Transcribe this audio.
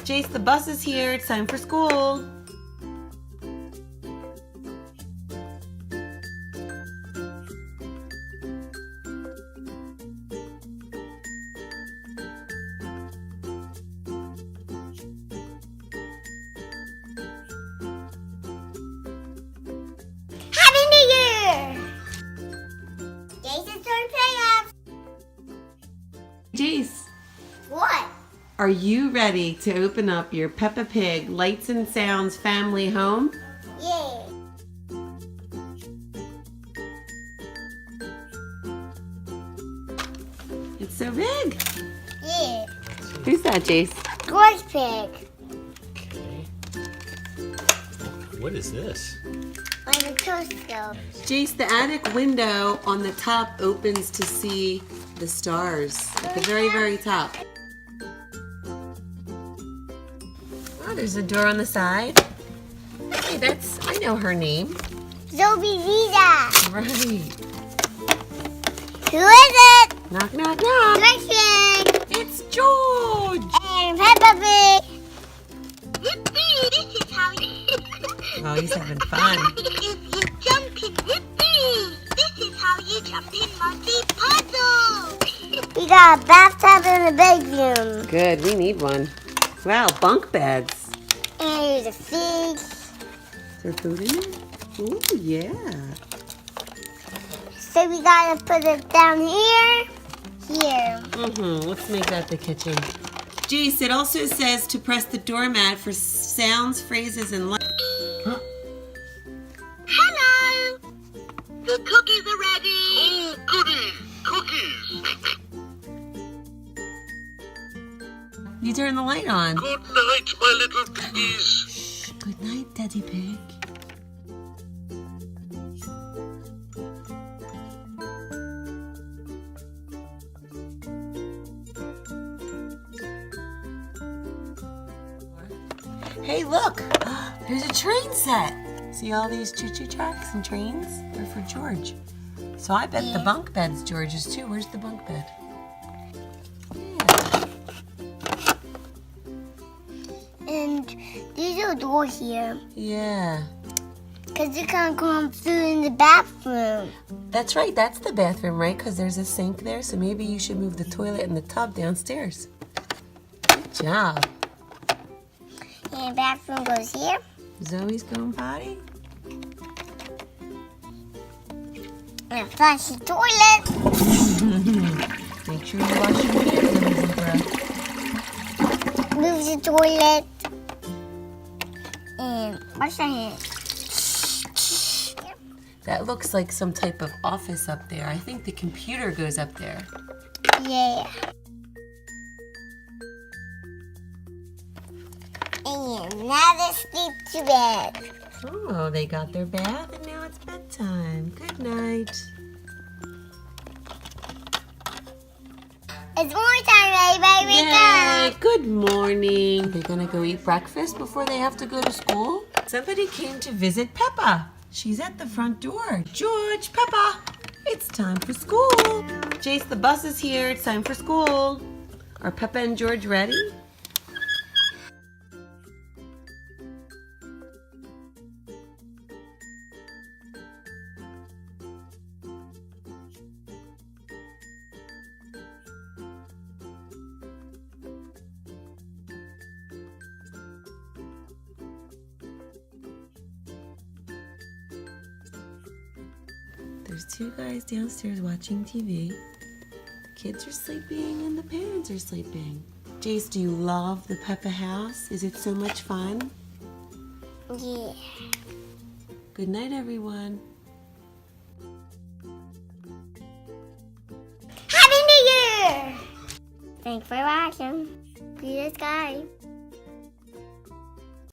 Jace, the bus is here. It's time for school. Happy New Year! Jason's turn Playhouse. Jace, What? are you ready to open up your Peppa Pig Lights and Sounds family home? Yeah. It's so big. Yeah. Who's that, Jace? George Pig. Okay. What is this? Like a telescope. Jace, the attic window on the top opens to see the stars at the very, very top. Oh, there's a door on the side. Hey, I know her name. Zoe Vita. Right. Who is it? Knock, knock, knock. Christian. It's George. And Peppa Pig. Yippee! This is how you... Oh, he's having fun. You jump in. Yippee! This is how you jump in multi-puzzle. We got a bathtub in the bedroom. Good, we need one. Wow, bunk beds. And there's a fig. Is there food in it? Ooh, yeah. So we gotta put it down here. Here. Let's make that the kitchen. Jace, it also says to press the doormat for sounds, phrases, and light. Hello. The cookies are ready. Oh, goody! Cookies! You turn the light on. Good night, my little piggies. Shh, good night, Daddy Pig. Hey, look! There's a train set. See all these choo-choo tracks and trains? They're for George. So I bet the bunk bed's George's too. Where's the bunk bed? And there's a door here. Yeah. Because you can't come through in the bathroom. That's right. That's the bathroom, right? Because there's a sink there. So maybe you should move the toilet and the tub downstairs. Good job. And the bathroom goes here. Zoe's going potty. And a flashy toilet. Make sure you wash your hands, Zebra. Move the toilet. And wash your hands. That looks like some type of office up there. I think the computer goes up there. Yeah. And now they sleep to bed. Oh, they got their bath and now it's bedtime. Good night. It's more time, baby. Yay! Good morning. They're gonna go eat breakfast before they have to go to school. Somebody came to visit Peppa. She's at the front door. George, Peppa, it's time for school. Jace, the bus is here. It's time for school. Are Peppa and George ready? There's two guys downstairs watching TV. The kids are sleeping and the parents are sleeping. Jace, do you love the Peppa house? Is it so much fun? Yeah. Good night, everyone. Happy New Year! Thanks for watching. See you guys.